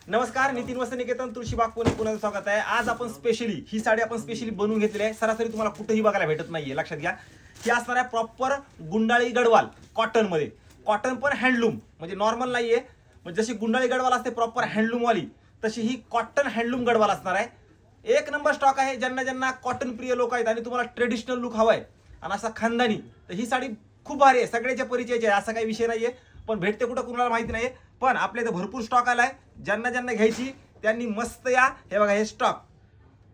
नमस्कार, नितीन वस्त्र निकेतन तुळशीबाग पुणे पुन्हा स्वागत आहे. आज आपण स्पेशली ही साडी आपण स्पेशली बनवून घेतलेली आहे. सरासरी तुम्हाला कुठेही बघायला भेटत नाहीये, लक्षात घ्या. ही असणार आहे प्रॉपर गुंडाळी गडवाल कॉटन मध्ये. कॉटन पण हँडलूम, म्हणजे नॉर्मल नाहीये. म्हणजे जशी गुंडाळी गडवाल असते प्रॉपर हँडलूम वाली, तशी ही कॉटन हँडलूम गडवाल असणार आहे. एक नंबर स्टॉक आहे. ज्यांना ज्यांना कॉटन प्रिय लोक आहेत आणि तुम्हाला ट्रेडिशनल लुक हवाय आणि असा खानदानी, तर ही साडी खूप भारी आहे. सगळ्याच्या परिचयाची आहे, असा काही विषय नाहीये. पण भेटते कुठं कुणाला माहिती नाही. पण आपल्या इथे भरपूर स्टॉक आलाय. ज्यांना ज्यांना घ्यायची त्यांनी मस्त या. हे बघा, हे स्टॉक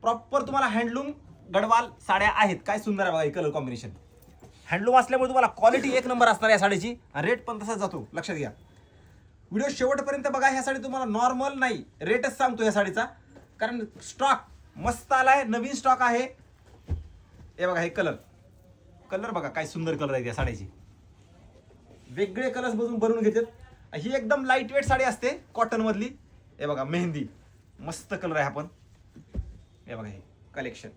प्रॉपर तुम्हाला हँडलूम गडवाल साड्या आहेत. काय सुंदर आहे बघा, हे कलर कॉम्बिनेशन. हँडलूम असल्यामुळे तुम्हाला क्वालिटी एक नंबर असणार या साडीची. रेट पण तसाच जातो, लक्षात घ्या. व्हिडिओ शेवटपर्यंत बघा. ह्या साडी तुम्हाला नॉर्मल नाही, रेटच सांगतो या साडीचा, कारण स्टॉक मस्त आलाय. नवीन स्टॉक आहे. हे बघा, हे कलर बघा, काय सुंदर कलर आहे या साडीची. वेगळे कलर्स बनवून घेतात. ही एकदम लाईट वेट साडी असते कॉटन मधली. हे बघा, मेहंदी मस्त कलर आहे. आपण हे बघा, हे कलेक्शन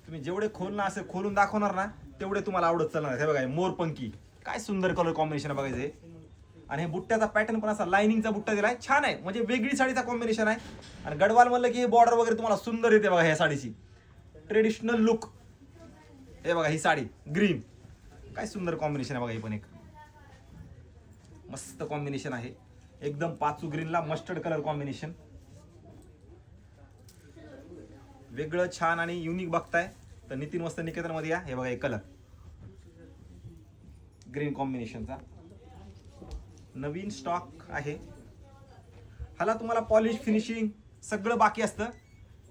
तुम्ही जेवढे असं खोलून दाखवणार ना, तेवढे तुम्हाला आवडत चालणार. हे बघा, मोरपंखी, काय सुंदर कलर कॉम्बिनेशन बघायचे. आणि हे बुट्ट्याचा पॅटर्न पण असा लाइनिंगचा बुट्टा दिलाय, छान आहे. म्हणजे वेगळी साडीचा कॉम्बिनेशन आहे. आणि गडवाल म्हणलं की हे बॉर्डर वगैरे तुम्हाला सुंदर येते बघा. ह्या साडीची ट्रेडिशनल लुक. हे बघा, ही साडी ग्रीन, काय सुंदर कॉम्बिनेशन आहे बघा. हे पण एक मस्त कॉम्बिनेशन आहे. एकदम पाचू ग्रीनला मस्टर्ड कलर कॉम्बिनेशन, वेगळं छान आणि युनिक बघताय तर नितीन वस्त्र निकेतन मध्ये या. हे बघा, एक कलर ग्रीन कॉम्बिनेशनचा नवीन स्टॉक आहे. ह्याला तुम्हाला पॉलिश फिनिशिंग सगळं बाकी असतं.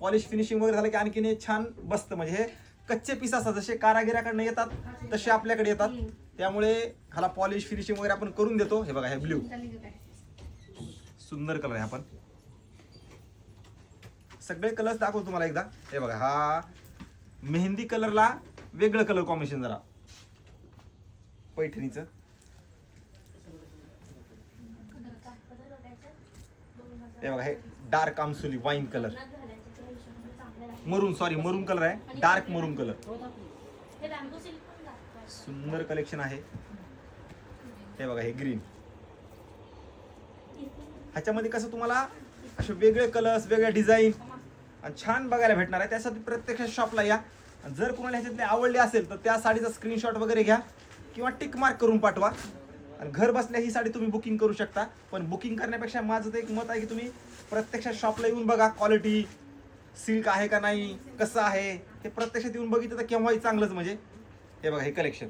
पॉलिश फिनिशिंग वगैरे झालं की आणखीन हे छान बसतं. म्हणजे हे कच्चे पीस असतात, जसे कारागिराकडनं येतात तसे आपल्याकडे येतात. त्यामुळे ह्याला पॉलिश फिनिशिंग वगैरे आपण करून देतो. हे बघा, हे ब्ल्यू सुंदर कलर आहे. आपण सगळे कलर्स दाखवतो तुम्हाला एकदा. हे बघा, हा मेहंदी कलरला वेगळं कलर कॉम्बिनेशन जरा पैठणीचं. हे बघा, हे डार्क आमसुली वाईन कलर, मरून कलर आहे. डार्क मरून कलर, सुंदर कलेक्शन आहे. हे बघा, हे ग्रीन. ह्याच्यामध्ये कसं तुम्हाला असे वेगळे कलर्स, वेगळ्या डिझाईन आणि छान बघायला भेटणार आहे. त्यासाठी प्रत्यक्ष शॉपला या. जर कोणाला ह्याच्यातले आवडले असेल तर त्या साडीचा स्क्रीनशॉट वगैरे घ्या किंवा टिक मार्क करून पाठवा. आणि घर बसल्या ही साडी तुम्ही बुकिंग करू शकता. पण बुकिंग करण्यापेक्षा माझं तर एक मत आहे की तुम्ही प्रत्यक्षात शॉपला येऊन बघा. क्वालिटी सिल्क आहे का नाही, कसं आहे हे प्रत्यक्षात येऊन बघितलं तर केव्हाही चांगलंच. म्हणजे हे बघा, हे कलेक्शन.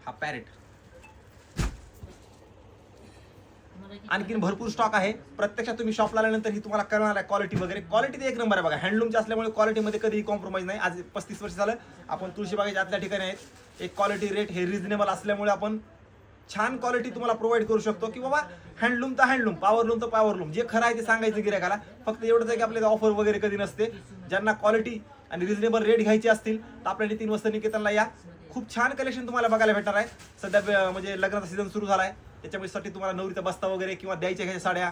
हा पॅरेट, आणखीन भरपूर स्टॉक आहे. प्रत्यक्षात तुम्ही शॉपला आल्यानंतर ही तुम्हाला कळणार आहे क्वालिटी वगैरे. क्वालिटी एक नंबर आहे बघा. हँडलूमची असल्यामुळे क्वालिटीमध्ये कधीही कॉम्प्रोमाइज नाही. आज 35 वर्ष झालं आपण तुळशीबागेच्या आतल्या ठिकाणी आहेत. एक क्वालिटी रेट हे रिजनेबल असल्यामुळे आपण छान क्वालिटी तुम्हाला प्रोव्हाइड करू शकतो. की बाबा हँडलूम तर हँडलूम, पॉवरलूम तर पॉवरलूम, जे खरं आहे ते सांगायचं गिऱ्हाईकाला. फक्त एवढंच आहे की आपल्याला ऑफर वगैरे कधी नसते. ज्यांना क्वालिटी आणि रिजनेबल रेट घ्यायचे असतील तर आपल्या नितीन वस्त्र निकेतनला या. खूप छान कलेक्शन तुम्हाला बघायला भेटणार आहे. सध्या म्हणजे लग्नाचा सीझन सुरू झाला आहे, त्याच्यामुळे तुम्हाला नवरीचा बस्ता वगैरे किंवा द्यायच्या घ्यायच्या साड्या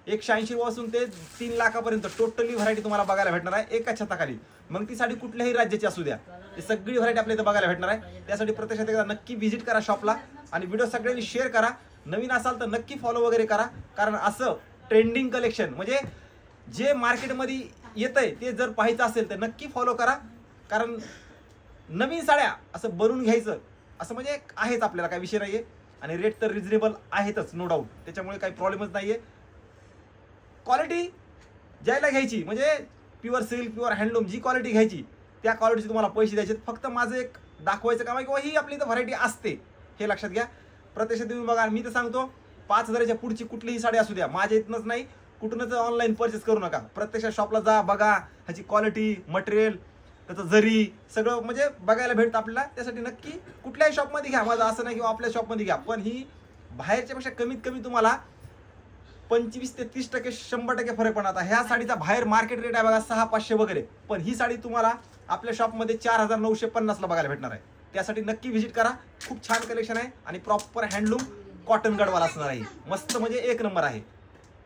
180 पासून ते 3 लाखापर्यंत टोटली व्हरायटी तुम्हाला बघायला भेटणार आहे एका छताखाली. मग ती साडी कुठल्याही राज्याची असू द्या, ही सगळी व्हरायटी आपल्या इथं बघायला भेटणार आहे. त्यासाठी प्रत्यक्षात एकदा नक्की व्हिजिट करा शॉपला आणि व्हिडिओ सगळ्यांनी शेअर करा. नवीन असाल तर नक्की फॉलो वगैरे करा, कारण असं ट्रेंडिंग कलेक्शन म्हणजे जे मार्केटमध्ये येतंय ते जर पाहायचं असेल तर नक्की फॉलो करा. कारण नवीन साड्या असं बनवून घ्यायचं असं म्हणजे आहेच, आपल्याला काही विषय नाहीये. आणि रेट तर रिजनेबल आहेतच, नो डाऊट. त्याच्यामुळे काही प्रॉब्लेमच नाहीये. क्वालिटी ज्याला घ्यायची म्हणजे प्युअर सिल्क, प्युअर हँडलूम, जी क्वालिटी घ्यायची त्या क्वालिटीचे तुम्हाला पैसे द्यायचे. फक्त माझं एक दाखवायचं काम आहे किंवा ही आपली इथं व्हरायटी असते, हे लक्षात घ्या. प्रत्यक्षात तुम्ही बघा. मी तर सांगतो 5,000च्या पुढची कुठलीही साडी असू द्या, माझ्या इथनंच नाही कुठूनच ऑनलाईन परचेस करू नका. प्रत्यक्षात शॉपला जा, बघा. ह्याची क्वालिटी, मटेरियल, त्याचं जरी सगळं म्हणजे बघायला भेटतं आपल्याला. त्यासाठी नक्की कुठल्याही शॉपमध्ये घ्या. माझं असं नाही किंवा आपल्या शॉपमध्ये घ्या, पण ही बाहेरच्यापेक्षा कमीत कमी तुम्हाला 25 ते 30%, 100% फरक पडणार. आता ह्या साडीचा बाहेर मार्केट रेट आहे बघा 600-500 वगैरे, पण ही साडी तुम्हाला आपल्या शॉपमध्ये 4,950ला बघायला भेटणार आहे. त्यासाठी नक्की व्हिजिट करा. खूप छान कलेक्शन आहे आणि प्रॉपर हँडलूम कॉटन गडवाल असणार आहे. मस्त म्हणजे एक नंबर आहे.